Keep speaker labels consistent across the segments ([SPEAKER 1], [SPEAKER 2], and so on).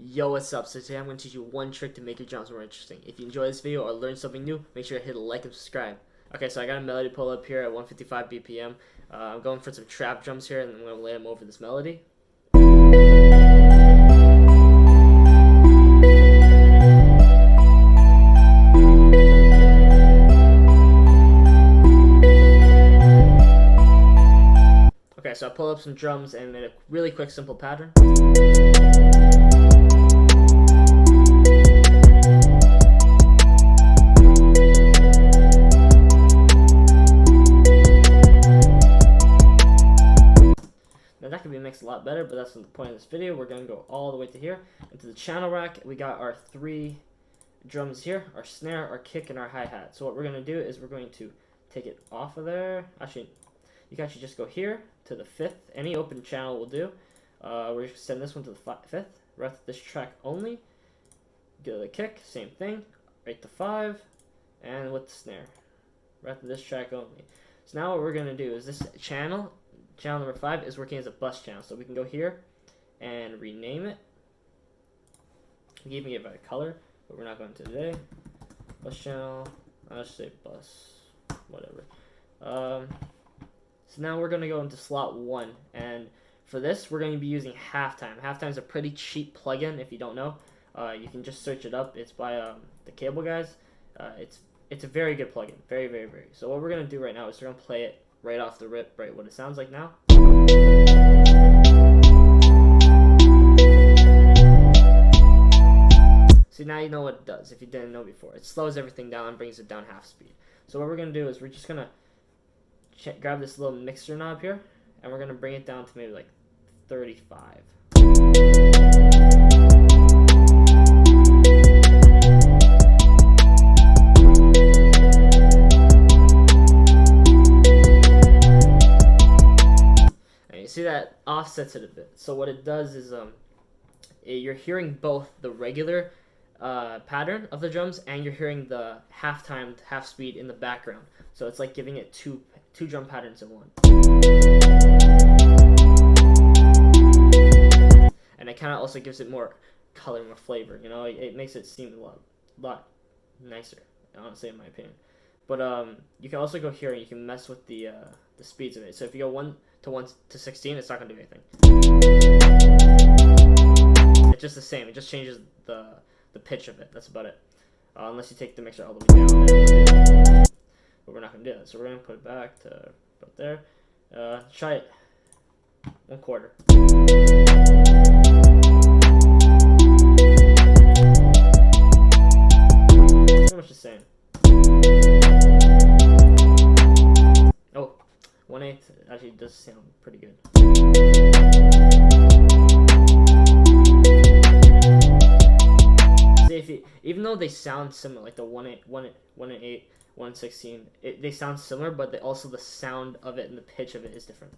[SPEAKER 1] Yo, what's up? So today I'm going to teach you one trick to make your drums more interesting. If you enjoy this video or learn something new, make sure to hit like and subscribe. Okay, so I got a melody pull up here at 155 BPM. I'm going for some trap drums here, and I'm going to lay them over this melody. Okay, so I pull up some drums and made a really quick, simple pattern. Now that could be mixed a lot better, but that's not the point of this video. We're going to go all the way to here. Into the channel rack, we got our three drums here, our snare, our kick, and our hi-hat. So what we're going to do is we're going to take it off of there. Actually, you can actually just go here to the 5th. Any open channel will do. We're just send this one to the 5th. Right to this track only. Go to the kick, same thing. Right to 5, and with the snare. Right to this track only. So now what we're going to do is this channel number 5 is working as a bus channel. So we can go here and rename it. We can even give it a color, but we're not going to today. Bus channel. I'll just say bus. Whatever. So now we're going to go into slot 1, and for this we're going to be using Halftime. Halftime is a pretty cheap plugin. If you don't know, you can just search it up. It's by the Cable guys. It's a very good plugin, very. So what we're going to do right now is we're going to play it right off the rip, right what it sounds like now. See, now you know what it does if you didn't know before. It slows everything down and brings it down half speed. So what we're going to do is we're just going to grab this little mixer knob here, and we're going to bring it down to maybe like 35. And you see that offsets it a bit. So what it does is you're hearing both the regular pattern of the drums, and you're hearing the halftime, half speed in the background. So it's like giving it two drum patterns in one. And it kind of also gives it more color, more flavor. You know, it makes it seem a lot nicer, honestly, in my opinion. But you can also go here and you can mess with the speeds of it. So if you go 1 to 16, it's not gonna do anything. It's just the same. It just changes the pitch of it. That's about it. Unless you take the mixer all the way down. But we're not going to do that. So we're going to put it back to about there. Try it 1/4. Pretty much the same. Oh, 1/8 actually does sound pretty good. Even though they sound similar, like the 1/8, 1/8, 1/16, they sound similar, but also the sound of it and the pitch of it is different.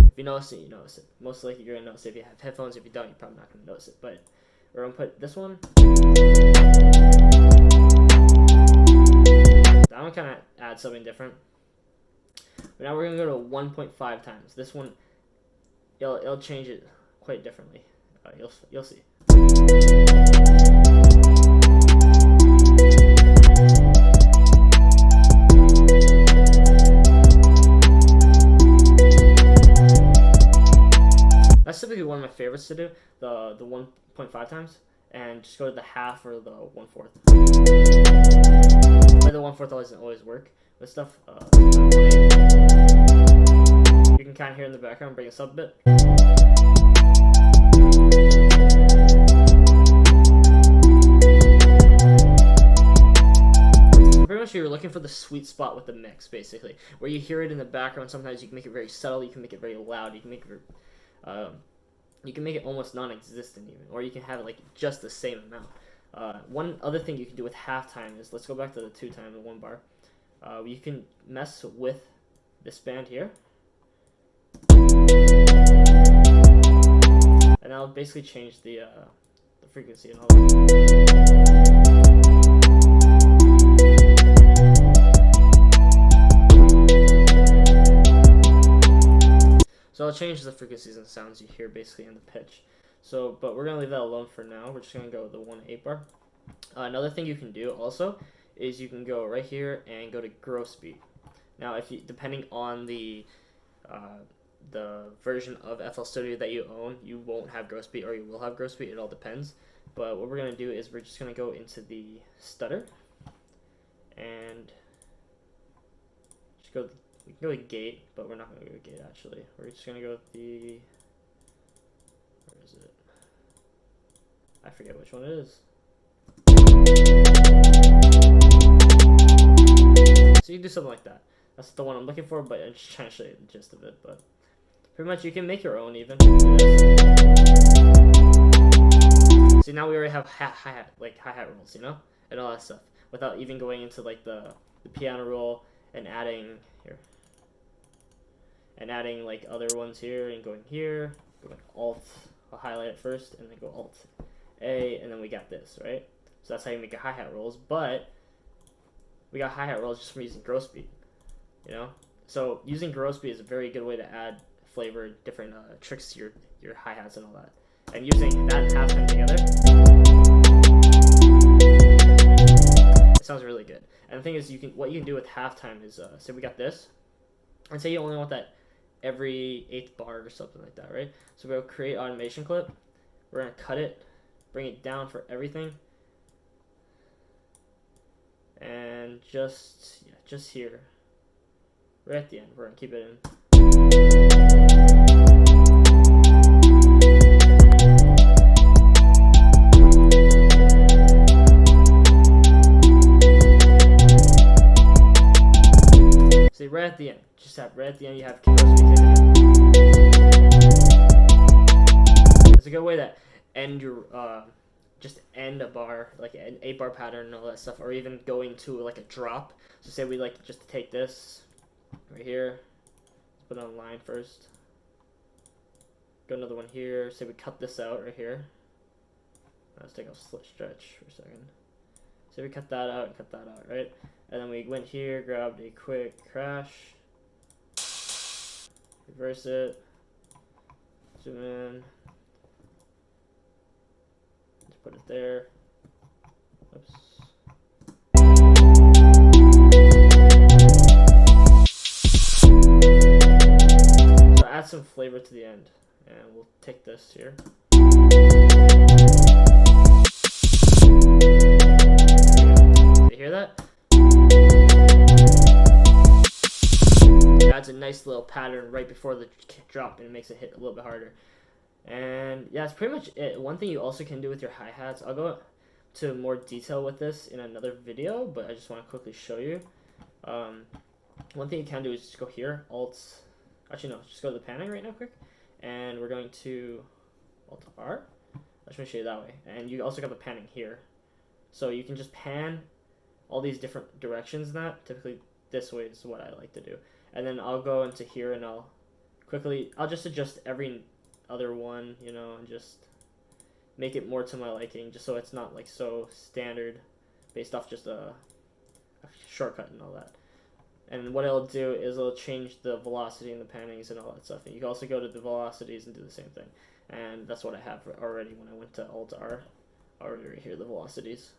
[SPEAKER 1] If you notice it, you notice it. Most likely you're gonna notice it. If you have headphones, if you don't, you're probably not gonna notice it. But we're gonna put this one. That one kind of adds something different. But now we're gonna go to 1.5 times. This one. It'll change it quite differently. You'll see. That's typically one of my favorites to do, the 1.5 times, and just go to the half or the 1/4. But the 1/4 doesn't always work with stuff. You can kind of hear in the background, bring us up a bit. Pretty much you're looking for the sweet spot with the mix, basically, where you hear it in the background. Sometimes you can make it very subtle, you can make it very loud, you can make it almost non-existent even, or you can have it like just the same amount. One other thing you can do with halftime is, let's go back to the 2 time, the 1 bar. You can mess with this band here. And that'll basically change the frequency and all that. So I'll change the frequencies and sounds you hear basically in the pitch. So, but we're gonna leave that alone for now. We're just gonna go with the 1/8 bar. Another thing you can do also is you can go right here and go to gross beat. Now, if you, depending on the version of FL Studio that you own, you won't have gross beat or you will have gross beat. It all depends. But what we're gonna do is we're just gonna go into the stutter and just go. We can go with gate, but we're not gonna go with gate actually. We're just gonna go with the. Where is it? I forget which one it is. So you can do something like that. That's the one I'm looking for, but I'm just trying to show you the gist of it. But pretty much you can make your own even. See, now we already have hi-hat rolls, you know, and all that stuff, without even going into like the piano roll and adding here, and adding like other ones here and going here, going Alt, I'll highlight it first and then go Alt A, and then we got this, right? So that's how you make your hi-hat rolls, but we got hi-hat rolls just from using gross beat, you know? So using gross beat is a very good way to add flavor, different tricks to your hi-hats and all that. And using that and halftime together, it sounds really good. And the thing is, what you can do with halftime is, say we got this, and say you only want that every 8th bar or something like that, right? So we'll create automation clip. We're gonna cut it, bring it down for everything, and just here, right at the end, we're gonna keep it in. See, right at the end, right at the end, you have it's a good way to end your just end a bar, like an 8-bar pattern and all that stuff, or even going to like a drop. So say we like just take this right here, put it on line first, go another one here, say we cut this out right here. Let's take a stretch for a second. So we cut that out and cut that out, right? And then we went here, grabbed a quick crash, reverse it, zoom in, just put it there. Oops. So add some flavor to the end, and we'll take this here. You hear that? It adds a nice little pattern right before the drop, and it makes it hit a little bit harder. And yeah, that's pretty much it. One thing you also can do with your hi-hats, I'll go to more detail with this in another video, but I just want to quickly show you. One thing you can do is just go here, actually no, just go to the panning right now quick, and we're going to Alt R. Let me show you that way. And you also got the panning here. So you can just pan all these different directions in that. Typically this way is what I like to do. And then I'll go into here and I'll just adjust every other one, you know, and just make it more to my liking, just so it's not like so standard based off just a shortcut and all that. And what it'll do is it'll change the velocity and the pannings and all that stuff. And you can also go to the velocities and do the same thing. And that's what I have already when I went to Alt R. Already right here, the velocities.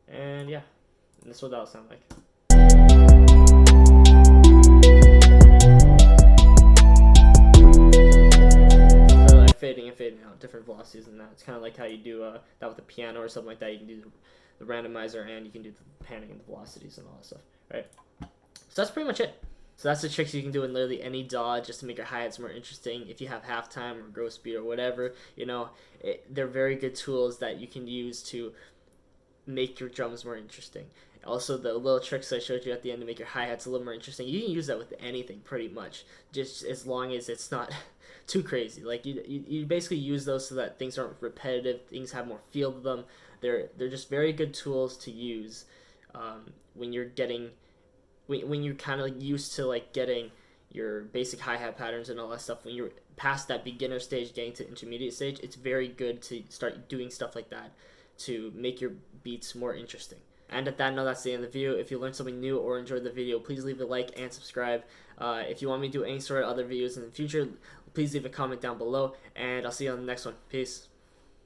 [SPEAKER 1] And yeah, and this is what that'll sound like. So like fading and fading out, different velocities and that. It's kind of like how you do that with the piano or something like that. You can do the randomizer and you can do the panning and the velocities and all that stuff, right? So that's pretty much it. So that's the tricks you can do in literally any DAW just to make your hi-hats more interesting. If you have halftime or gross beat or whatever, you know, they're very good tools that you can use to make your drums more interesting. Also, the little tricks I showed you at the end to make your hi-hats a little more interesting, you can use that with anything pretty much, just as long as it's not too crazy. Like you basically use those so that things aren't repetitive, things have more feel to them. They're just very good tools to use when you're kind of used to like getting your basic hi-hat patterns and all that stuff. When you're past that beginner stage, getting to intermediate stage, it's very good to start doing stuff like that to make your beats more interesting. And at that note, that's the end of the video. If you learned something new or enjoyed the video, please leave a like and subscribe. If you want me to do any sort of other videos in the future, please leave a comment down below, and I'll see you on the next one. Peace.